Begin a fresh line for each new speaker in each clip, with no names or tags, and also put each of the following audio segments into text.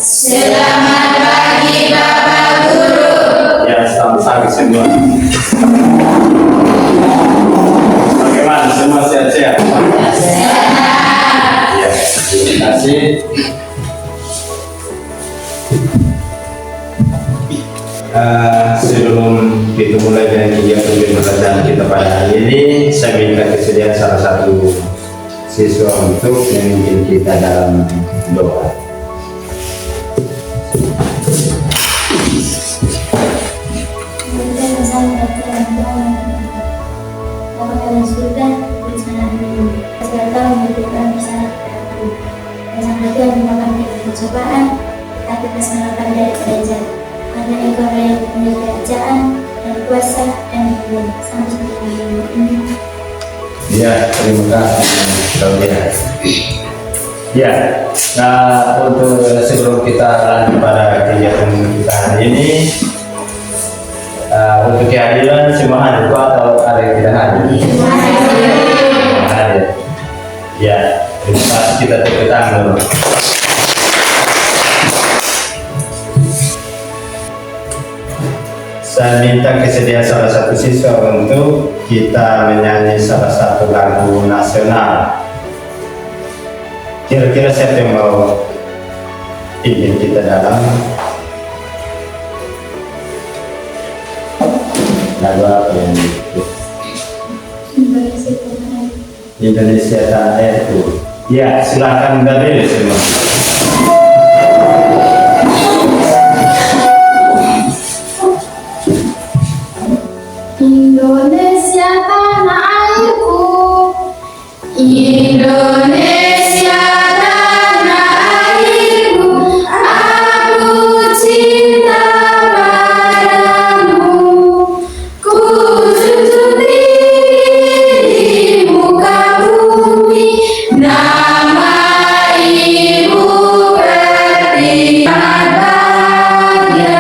Selamat pagi Bapak Guru.
Ya, selamat pagi semua. Bagaimana semua sehat-sehat?
Sehat.
Ya, terima kasih. Sebelum kita mulai dengan kegiatan pembelajaran kita pada hari ini, saya minta kesediaan salah satu siswa untuk memimpin kita dalam doa.
Cobaan, tapi keselamatan dari kerajaan. Karena Engkau yang punya kerajaan dan kuasa dan kemuliaan sampai selamanya.
Ya, terima kasih Claudia. Ya, untuk sebelum kita lanjut pada kegiatan kita hari ini, untuk kehadiran semua hadir atau ada yang tidak hadir? Hadir. Ya, terima kasih, kita tepuk tangan dulu. Saya minta kesediaan salah satu siswa untuk kita menyanyi salah satu lagu nasional. Kira-kira siapa yang mau pimpin kita dalam lagu apa yang Indonesia Tanah Airku? Ya, silakan berdiri semua.
Indonesia tanah airku,
Indonesia tanah airku, aku cinta padamu. Ku junjung tinggi di muka bumi, nama ibu berarti bahagia.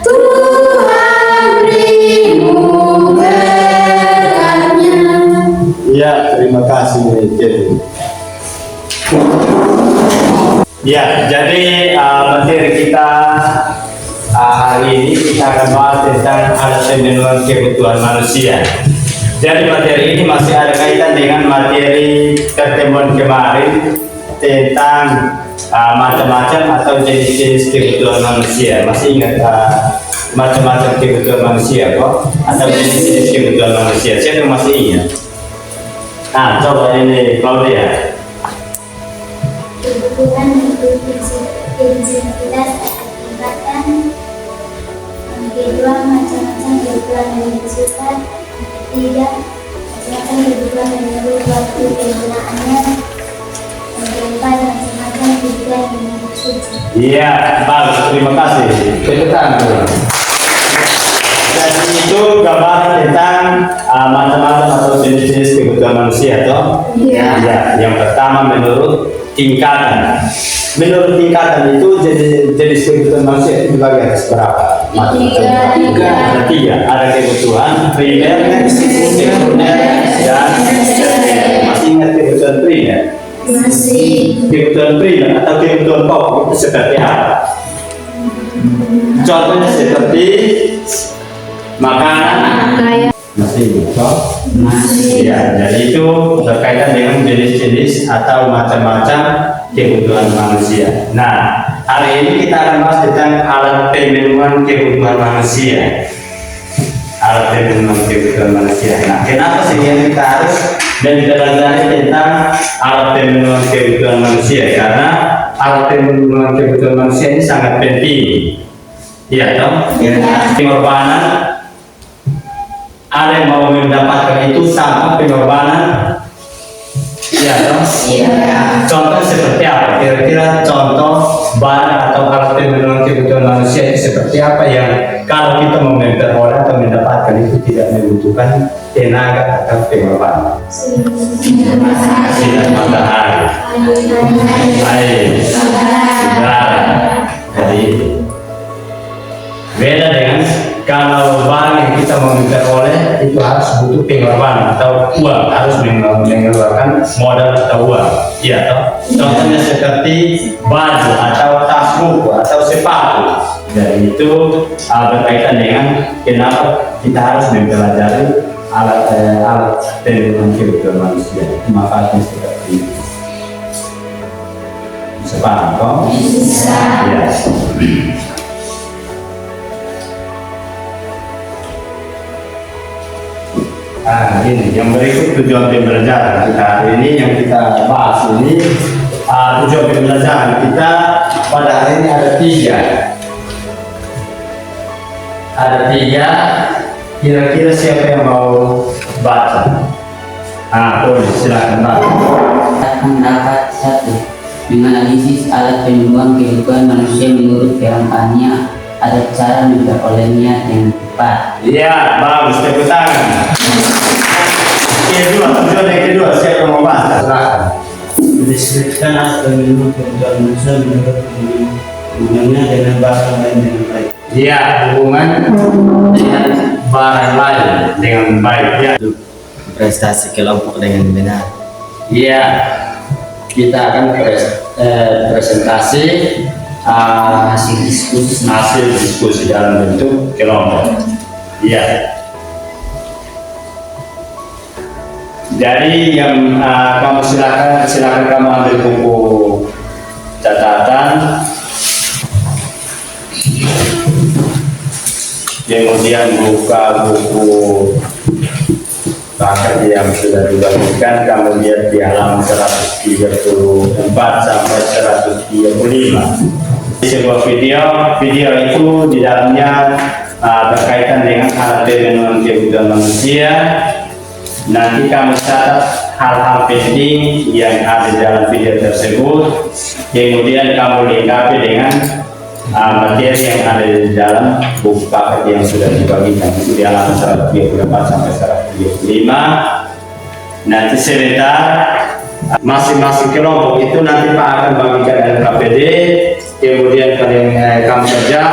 Tuhan berimu berkatnya.
Ya, terima kasih Kevin. Ya, jadi materi kita hari ini kita akan bahas tentang alat pemenuhan kebutuhan manusia. Jadi materi ini masih ada kaitan dengan materi pertemuan kemarin tentang macam-macam atau jenis-jenis kebutuhan manusia. Masih ingat macam-macam kebutuhan manusia kok? Atau jenis-jenis kebutuhan manusia? Siapa yang masih ingat? Nah, coba ini Claudia.
kebutuhan hidup intensitas tingkatkan. Kedua, macam-macam kebutuhan yang bersifat. Ketiga, macam-macam kebutuhan yang menurut waktu penggunaannya. Yang keempat, macam-macam kebutuhan yang bersifat.
Iya, bagus. Terima kasih. Cepetan tuh. Dan itu gambaran tentang macam-macam atau jenis-jenis kebutuhan manusia, toh?
Iya.
Ya, yang pertama menurut tingkatan. Menurut tingkatan itu jenis kebutuhan manusia itu dibagi atas berapa?
Tiga.
Ada tiga. Ada kebutuhan primer, sekunder, dan tersier. Masih ingat kebutuhan primer?
Masih.
Kebutuhan primer atau kebutuhan pokok itu seperti apa? Contohnya seperti makanan.
Kayak
Masih toh?
masih.
Ya, jadi itu berkaitan dengan jenis-jenis atau macam-macam kebutuhan manusia. Nah, hari ini kita akan bahas tentang alat pemenuhan kebutuhan manusia. Alat pemenuhan kebutuhan manusia. Nah, kenapa sih yang kita harus mempelajari tentang alat pemenuhan kebutuhan manusia? Karena alat pemenuhan kebutuhan manusia ini sangat penting. Iya toh? Pengorbanan, ada yang mau mendapatkan itu tanpa pengorbanan. Iya toh?
Iya.
Contoh seperti apa? Kira-kira contoh barang atau alat pemenuhan kebutuhan manusia itu seperti apa yang kalau kita mau memperoleh atau mendapatkan itu tidak membutuhkan tenaga atau pengorbanan? Sinar matahari, air, udara. Jadi itu beda dengan kalau barang yang kita kita mau memperoleh itu harus butuh pengeluaran atau uang, harus mengeluarkan modal atau uang. Iya toh? Contohnya seperti baju atau tas buku atau sepatu. Jadi itu berkaitan dengan kenapa kita harus mempelajari alat pemenuhan kebutuhan manusia. Manfaatnya seperti itu. Bisa paham toh?
Bisa.
Ya. Ini yang berikut tujuan pembelajaran kita hari ini yang kita bahas ini. Tujuan pembelajaran kita pada hari ini ada tiga. Kira-kira siapa yang mau baca? Boleh, silakan baca.
Pendapat 1. Menganalisis alat pemenuhan kebutuhan manusia menurut kerangkanya, ada cara memperolehnya dengan tepat.
Iya, bagus, tepuk tangan. Tujuan yang kedua, siapa yang mau baca? Silakan.
Mendeskripsikan alat pemenuhan kebutuhan manusia menurut hubungannya dengan barang lain dengan baik.
Iya, hubungan dengan barang lain dengan baik. Ya.
Prestasi kelompok dengan benar.
Iya, kita akan presentasi hasil diskusi dalam bentuk kelompok. Iya. Jadi yang kamu silakan kamu ambil buku catatan, kemudian buka buku paket yang sudah dibagikan, kamu lihat di halaman 134 sampai 135. Sebuah video itu di dalamnya berkaitan dengan alat pemenuhan kebutuhan manusia. Nanti kamu catat hal-hal penting yang ada dalam video tersebut, kemudian kamu lengkapi dengan materi yang ada di dalam buku paket yang sudah dibagikan itu di halaman 134 sampai 135. Nanti sebentar masing-masing kelompok itu nanti Pak akan bagikan LKPD, kemudian kamu kerja.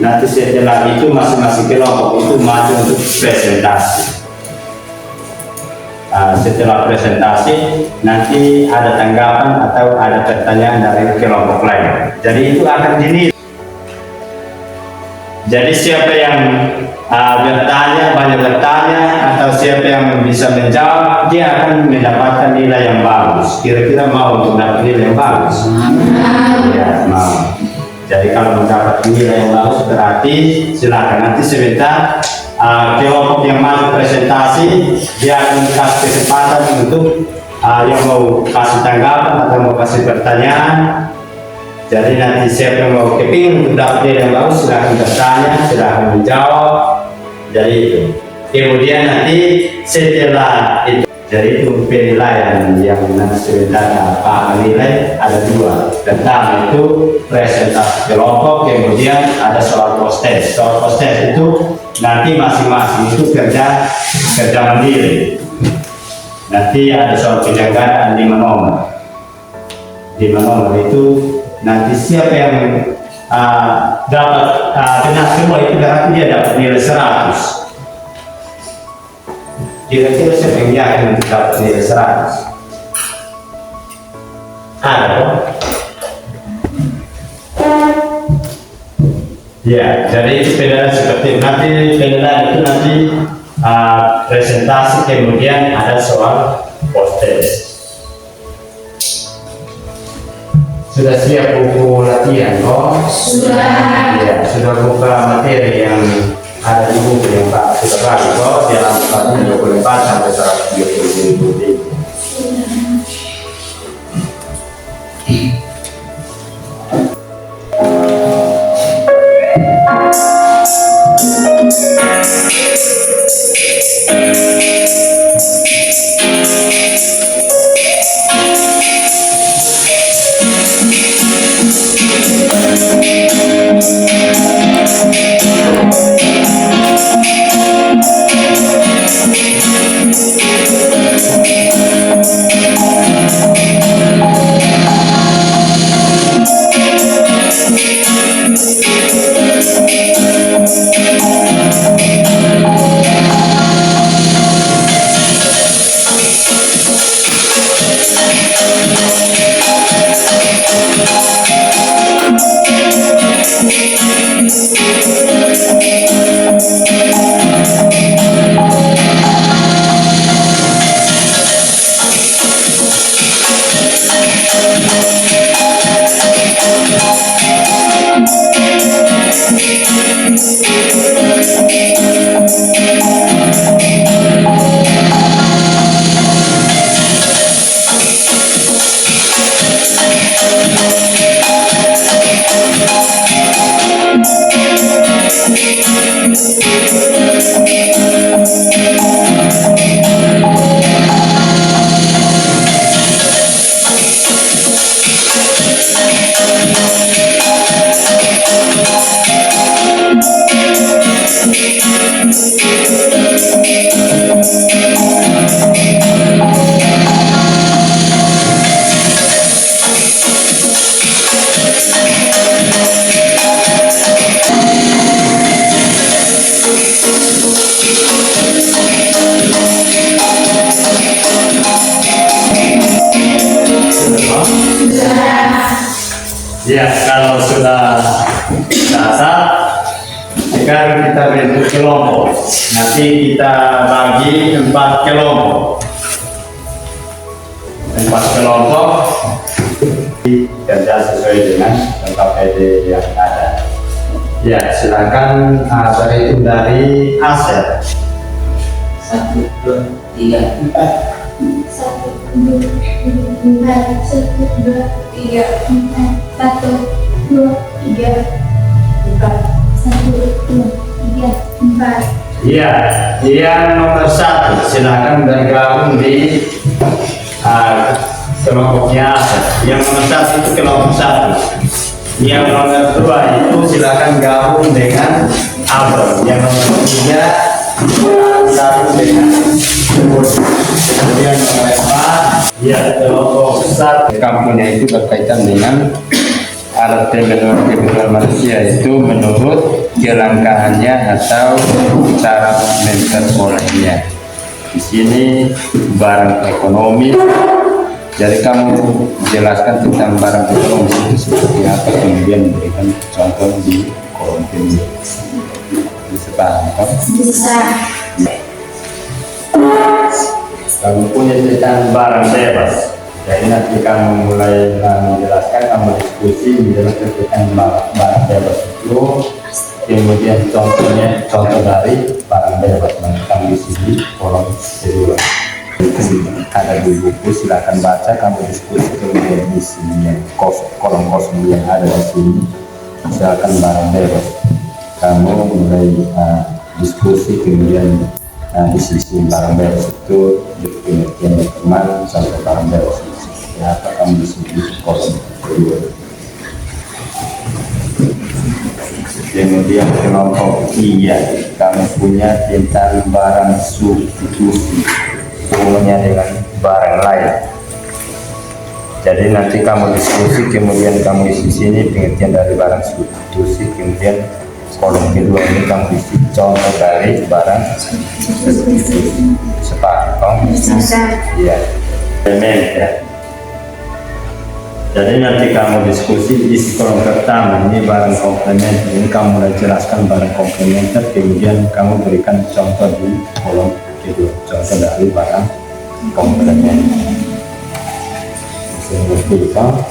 Nanti setelah itu masing-masing kelompok itu maju untuk presentasi. Setelah presentasi nanti ada tanggapan atau ada pertanyaan dari kelompok lain. Jadi itu akan dinilai. Jadi siapa yang banyak bertanya atau siapa yang bisa menjawab, dia akan mendapatkan nilai yang bagus. Kira-kira mau untuk dapat nilai yang bagus? Ya, mau. Jadi kalau mendapat nilai yang bagus berarti silakan nanti sebentar kelompok yang mau presentasi dia akan dikasih kesempatan untuk yang mau kasih tanggapan atau mau kasih pertanyaan. Jadi nanti siapa yang mau kepingin untuk dapat nilai yang bagus silahkan bertanya, silahkan menjawab. Jadi itu. Kemudian nanti setelah itu, jadi itu penilaian yang nanti sebenarnya Pak menilai ada dua. Pertama itu presentasi kelompok, kemudian ada soal postes. Soal postes itu nanti masing-masing itu kerja menilai. Nanti ada soal penyanggaan 5 nomor. 5 nomor itu nanti siapa yang dapat benar semua itu berarti dia dapat nilai 100. Kira-kira siapa yang yakin untuk dapat nilai 100? Ada. Ya, jadi itu penilaian seperti nanti penilaian itu nanti presentasi, kemudian ada soal postes. Sudah siap buku latihan?
Sudah.
Ya, sudah buka materi yang ada di buku yang Pak sudah bagi di halaman 24 sampai 135. Ya, kalau sudah catat, sekarang kita bentuk kelompok. Nanti kita bagi 4 kelompok. 4 kelompok kerja sesuai dengan KPD yang ada. Ya, silakan berhitung dari Asep.
1, 2, 3, 4.
1, 2, 3, 1, 2, 3, 4, 1, 2, 3, 4, 1, 2, 3, 4.
Iya, yang nomor 1 silakan bergabung di kelompoknya Asep. Yang nomor 1 itu kelompok 1. Yang nomor 2 itu silakan gabung dengan Abel. Yang nomor 3 gabung dengan kemudian nomor 4 ya kelompok 1 kampungnya itu berkaitan dengan alat pemenuhan kebutuhan manusia itu menurut kelangkaannya atau cara memperolehnya. Di sini barang ekonomi. Jadi kamu jelaskan tentang barang ekonomi itu seperti apa, kemudian memberikan contoh di kolom ini. Bisa paham kan?
Bisa.
Kamu punya tentang barang bebas. Jadi nanti kamu mulai menjelaskan, kamu diskusi menjelaskan tentang barang bebas itu. Kemudian contoh dari barang bebas yang kamu isi di kolom kedua. Ada di buku, silakan baca, kamu diskusi kemudian isi yang kolom kosong yang ada di sini. Silakan barang bebas. Kamu mulai diskusi kemudian isi barang bebas itu pengertian teman sampai barang bebas. Apa kamu diskusi kolom kedua. Kemudian kelompok 3 kamu punya tentang barang substitusi hubungannya dengan barang lain. Jadi nanti kamu diskusi kemudian kamu isi sini pengertian dari barang substitusi, kemudian kolom kedua ini kamu isi contoh dari barang substitusi. Sepaham? Iya. Ya. Jadi nanti kamu diskusi isi kolom pertama ini barang komplementer, ini kamu mulai jelaskan barang komplementer, kemudian kamu berikan contoh di kolom kedua, contoh dari barang komplementer.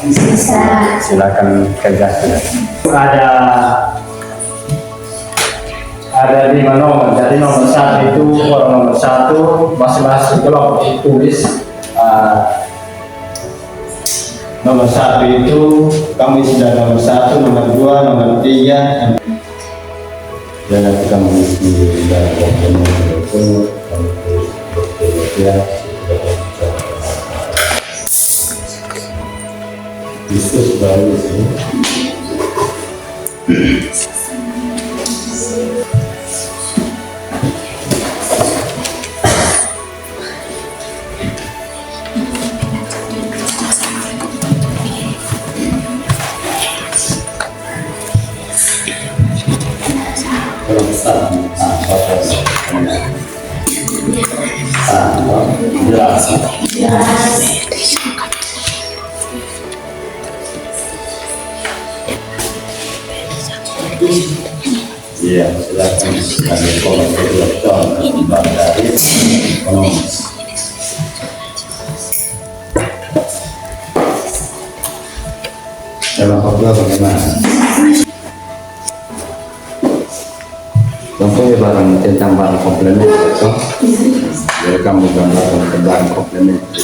Bisa.
Silakan kerjakan. Ada 5 nomor, jadi nomor 1 itu kolom nomor 1 masing-masing kelompok ditulis. Nomor 1 itu kamu sudah nomor 1, nomor 2, nomor 3 dan nanti kamu isi dari komplementer itu kamu tulis ya itu baru sih. Iya, silakan sebagai kolom kedua contoh dari ekonomi. Kelompok kedua bagaimana? Contohnya barang tentang barang komplementer, toh? Jadi kamu gambarkan ke barang komplementer.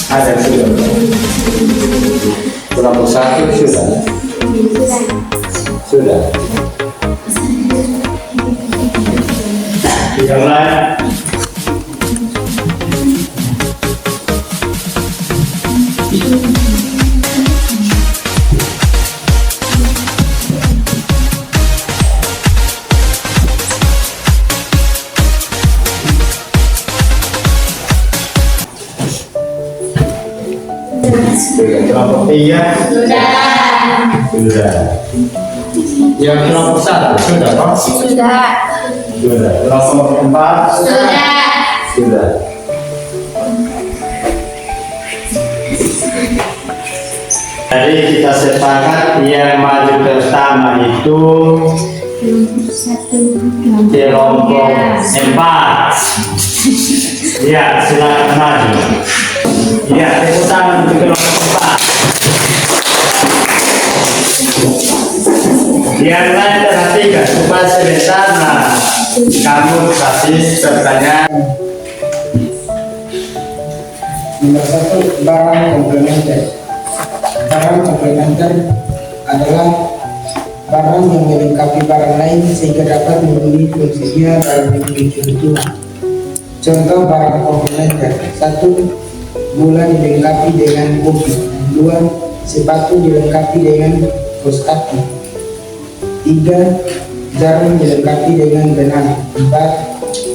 Ada kelompok 1 sudah. Yang lain? Kelompok 3 sudah. Yang kelompok 1 sudah Pak?
Sudah.
Sudah. Kelompok 4 sudah. Jadi kita sepakat yang maju pertama itu kelompok 4. Ya, silakan maju. Ya, tepuk tangan untuk kelompok 4. Yang lain perhatikan supaya sebentar. Nah, kamu kasih pertanyaan.
Nomor 1, barang komplementer. Barang komplementer adalah barang yang melengkapi barang lain sehingga dapat memenuhi fungsinya dalam kebutuhan. Contoh barang komplementer: 1, gula dilengkapi dengan kopi. 2, sepatu dilengkapi dengan kaos kaki. 3, jarum dilengkapi dengan benang. 4,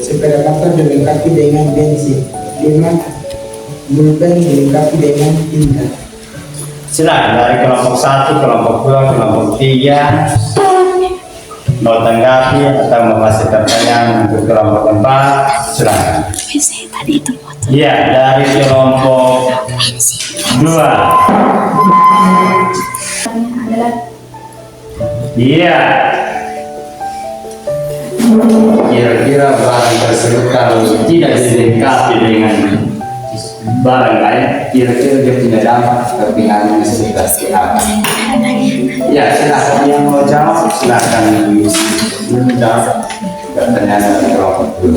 sepeda motor dilengkapi dengan bensin. 5, pulpen dilengkapi dengan tinta.
Silakan dari kelompok 1, kelompok 2, kelompok 3 mau tanggapi atau mau kasih pertanyaan untuk kelompok 4. Silakan. Iya, dari kelompok 2. Iya. Kira-kira barang tersebut kalau tidak dilengkapi dengan barang lain, kira-kira dia tidak dapat kepikiran seperti apa? Ya, silakan yang mau jawab, silakan menjawab pertanyaan dari kelompok 2.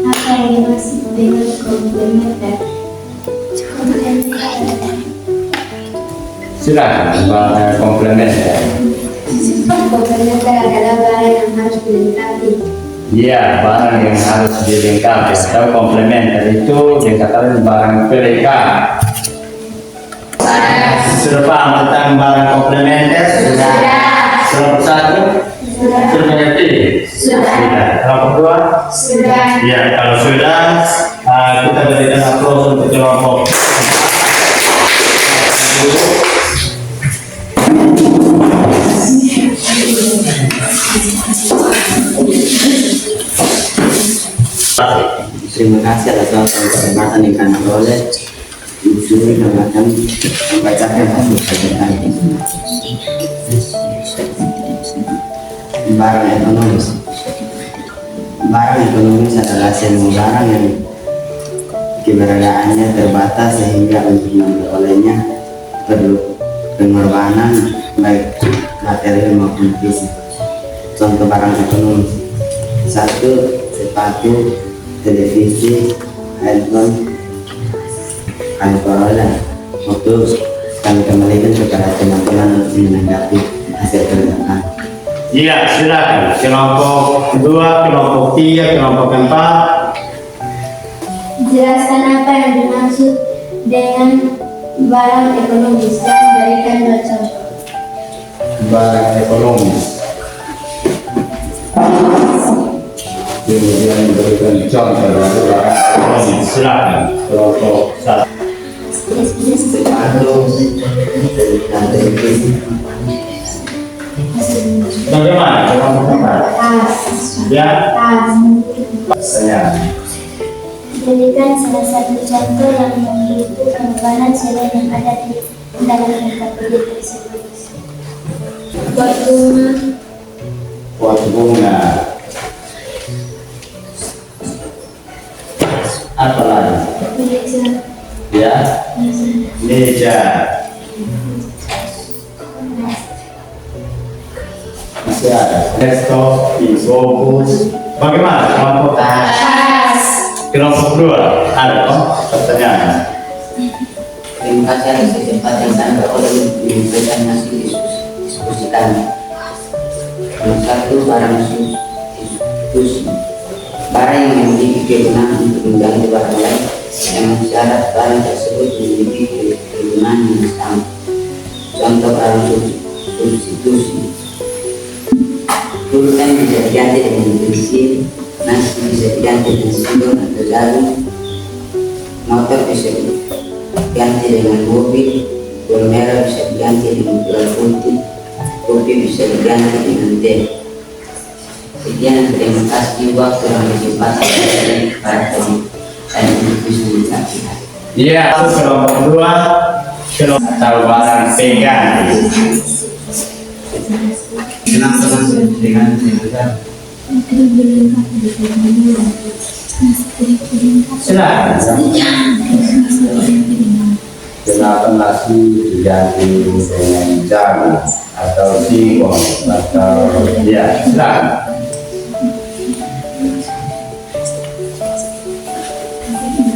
Apa yang dimaksud dengan komplementer?
Silakan barang komplementer.
Komplementer adalah barang yang harus dilengkapi.
Iya, barang yang harus dilengkapi atau komplementer itu dikatakan barang pelengkap. Sudah paham tentang barang komplementer? Sudah. Kelompok 1? Sudah mengerti? Sudah. Kelompok 2?
Sudah.
Ya, kalau sudah, kita berikan aplaus untuk kelompok.
Terima kasih atas kesempatan yang kami peroleh. Di sini kami akan membacakan hasil pertanyaan. Barang ekonomis. Barang ekonomis adalah semua barang yang keberadaannya terbatas sehingga untuk memperolehnya perlu pengorbanan baik material maupun fisik. Contoh barang ekonomis: 1, sepatu, televisi, handphone, Alkohola. Untuk kami kembalikan kepada teman-teman untuk menanggapi hasil kerja kami.
Iya, silakan. Kelompok 2, kelompok 3, kelompok 4.
Jelaskan apa yang dimaksud dengan barang ekonomis dan berikan dua contoh.
Barang ekonomis. Kemudian berikan contoh dari barang ekonomis. Silakan. Kelompok 1. Bagaimana kelompok 4? Ya. Saya.
Berikan salah satu contoh yang memiliki pengorbanan selain yang ada di dalam kategori tersebut.
Pot bunga. Apa lagi? Ya. Meja. Masih ada. Desktop, fokus. Bagaimana kelompok? Kelompok 2 ada dong pertanyaan.
Terima kasih atas kesempatan yang kami peroleh untuk memberikan hasil diskusi kami. Nomor 1, barang substitusi. Barang yang memiliki kegunaan untuk mengganti barang lain yang syarat barang tersebut memiliki kegunaan yang sama. Contoh barang substitusi: pulpen bisa diganti dengan bensin, nasi bisa diganti dengan sabun atau jagung, motor bisa diganti dengan mobil, gula merah bisa diganti dengan gula putih, kopi bisa diganti dengan teh. Sekian, terima kasih waktu yang disempatkan pada kami dan untuk bisa menyaksikan.
Iya, kelompok 2 kelompok atau barang pengganti.
Kenapa masih dengan dengan
Silakan. Kenapa nasi diganti dengan jagung atau singkong atau ya, silakan.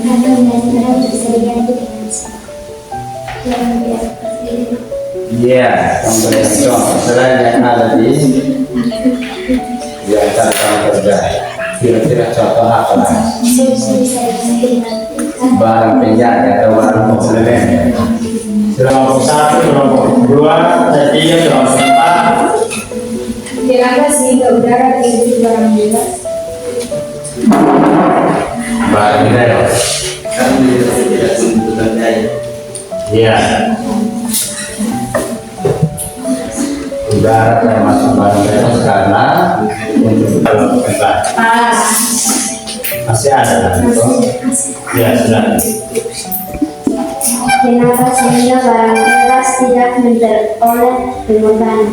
Kadang benar-benar bisa diganti dengan yang biasa seperti itu.
Iya, contoh selain yang ada di biasa kerja. Kira-kira contoh apa lagi?
Bisa diganti dengan
Barang pengganti atau barang komplement. Kelompok 1, kelompok 2, 3, kelompok 4.
Kenapa sehingga udara tinggi barang bebas?
Barang bebas.
kami tidak membutuhkan daya.
Iya. Udara termasuk barang bebas karena untuk kalau bebas. Masih ada kan? Ya, sudah.
Kenapa sehingga barang bebas tidak memperoleh pengorbanan?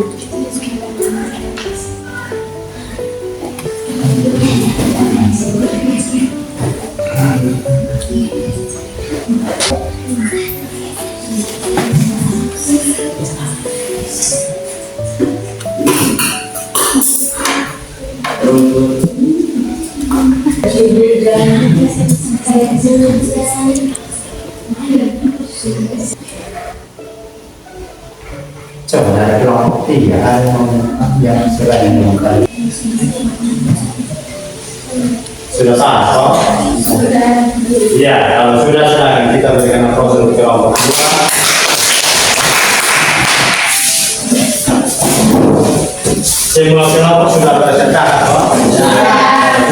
Coba dari kelompok 3 ada yang selain mengkali. Sudah sah, Iya, kalau sudah silakan kita berikan aplaus untuk kelompok 2. Semua kelompok sudah bersepakat,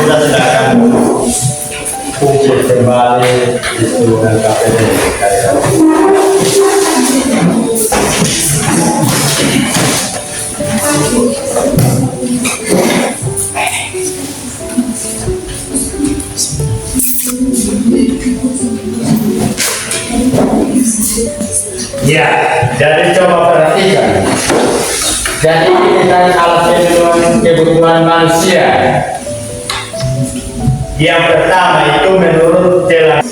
sudah silakan kumpul kembali di seluruh KPD. Ya, jadi coba perhatikan. Jadi ini dari alat kebutuhan manusia. Yang pertama itu menurut jelas.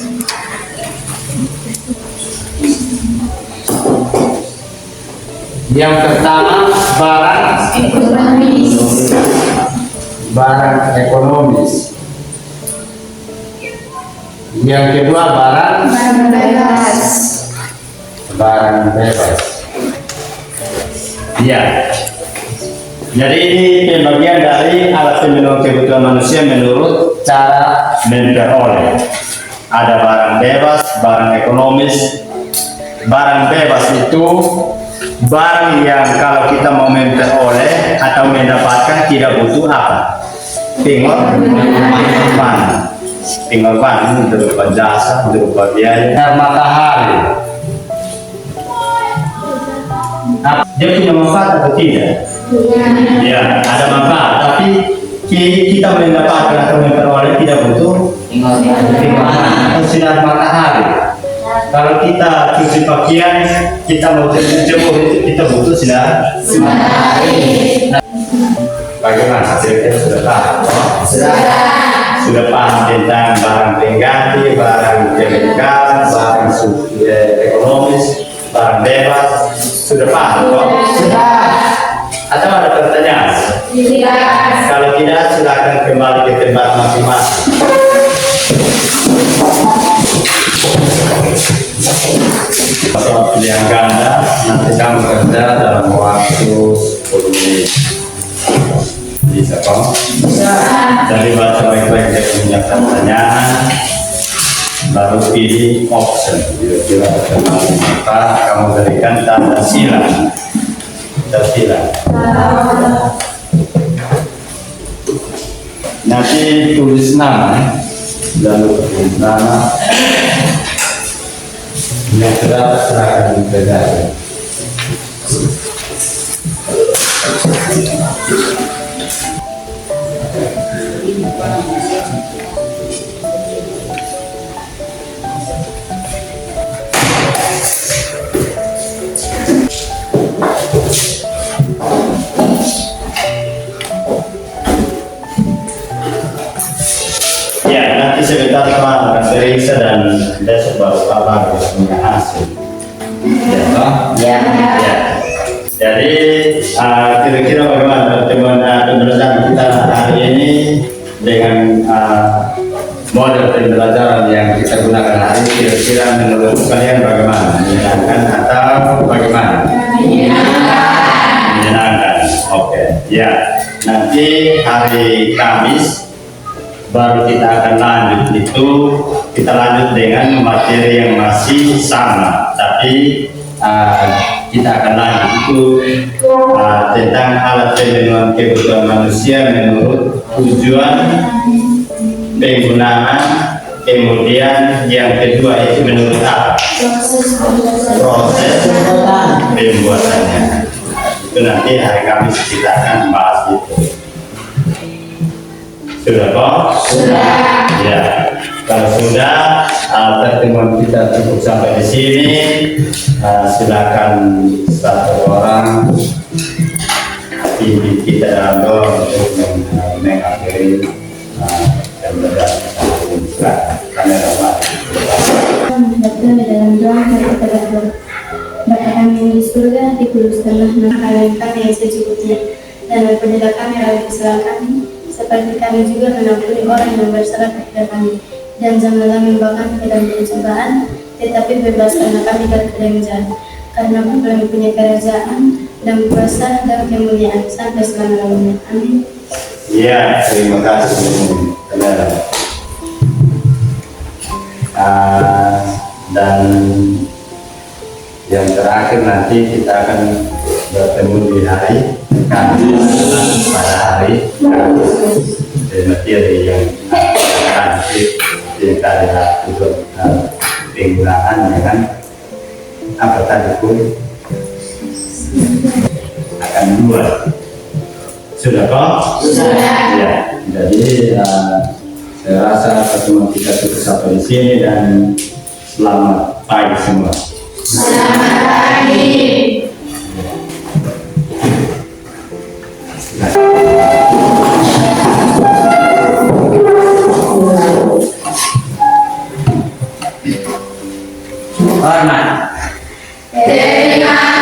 Yang pertama barang ekonomis. Yang kedua barang bebas. Ya. Jadi ini pembagian dari alat pemenuhan kebutuhan manusia menurut cara memperoleh. Ada barang bebas, barang ekonomis. Barang bebas itu barang yang kalau kita mau memperoleh atau mendapatkan tidak butuh apa? Pengorbanan berupa jasa, berupa biaya, matahari. Dia punya manfaat atau tidak? Ya, ada manfaat, tapi kita mendapatkan atau memperoleh tidak butuh atau sinar matahari. Kalau kita cuci pakaian, kita mau jemur itu kita butuh sinar matahari. Bagaimana? Kira-kira sudah paham? Sudah paham tentang barang pengganti, barang chemical, barang ekonomis, barang bebas. Sudah paham? Atau ada pertanyaan? Kalau tidak, silakan kembali ke tempat masing-masing. Soal pilihan ganda, nanti kamu kerja dalam waktu 10 menit. Bisa kok? Bisa. Dari baca baik-baik dia punya pertanyaan, baru pilih option. Kira-kira apa kamu berikan tanda silang. Tersilang. Nanti tulis nama, lalu tulis nama. Yang terdapat serahkan berbeda. Ya, nanti sebentar teman akan periksa dan besok baru kabar punya hasil. Ya, toh?
Ya.
Ya. Jadi kira-kira bagaimana pembelajaran kita hari ini dengan model pembelajaran yang kita gunakan hari ini, kira-kira menurut kalian bagaimana? Menyenangkan atau bagaimana? Menyenangkan. Oke. Ya. Nanti hari Kamis baru kita akan lanjut, itu kita lanjut dengan materi yang masih sama, tapi kita akan lanjut itu tentang alat pemenuhan kebutuhan manusia menurut tujuan, penggunaan, kemudian yang kedua itu menurut apa? Proses pembuatannya. Itu nanti hari Kamis kita akan bahas itu. Sudah kok? Sudah. Ya. Kalau sudah, pertemuan kita cukup sampai di sini. Silakan satu orang pimpin kita dalam doa untuk mengakhiri pembelajaran kita. Kamera
dalam doa kita berdoa. Bapa kami yang di surga, dikuduskanlah nama kami yang secukupnya, dan ampunilah kami akan kesalahan kami, seperti kami juga mengampuni orang yang bersalah kepada kami. Dan janganlah membawa kami ke dalam pencobaan, tetapi bebaskanlah kami dari yang jahat. Karena Kau punya kerajaan dan kuasa dan kemuliaan sampai selama-lamanya. Amin.
Ya, terima kasih. Dan yang terakhir nanti kita akan bertemu di hari Kamis, pada hari Kamis, materi yang lanjut kita lihat untuk penggunaan dengan apa tadi pun akan dibuat. Sudah kok? Sudah. Ya, jadi saya rasa pertemuan kita cukup sampai di sini dan selamat pagi semua. Selamat pagi.
Hormat.
Terima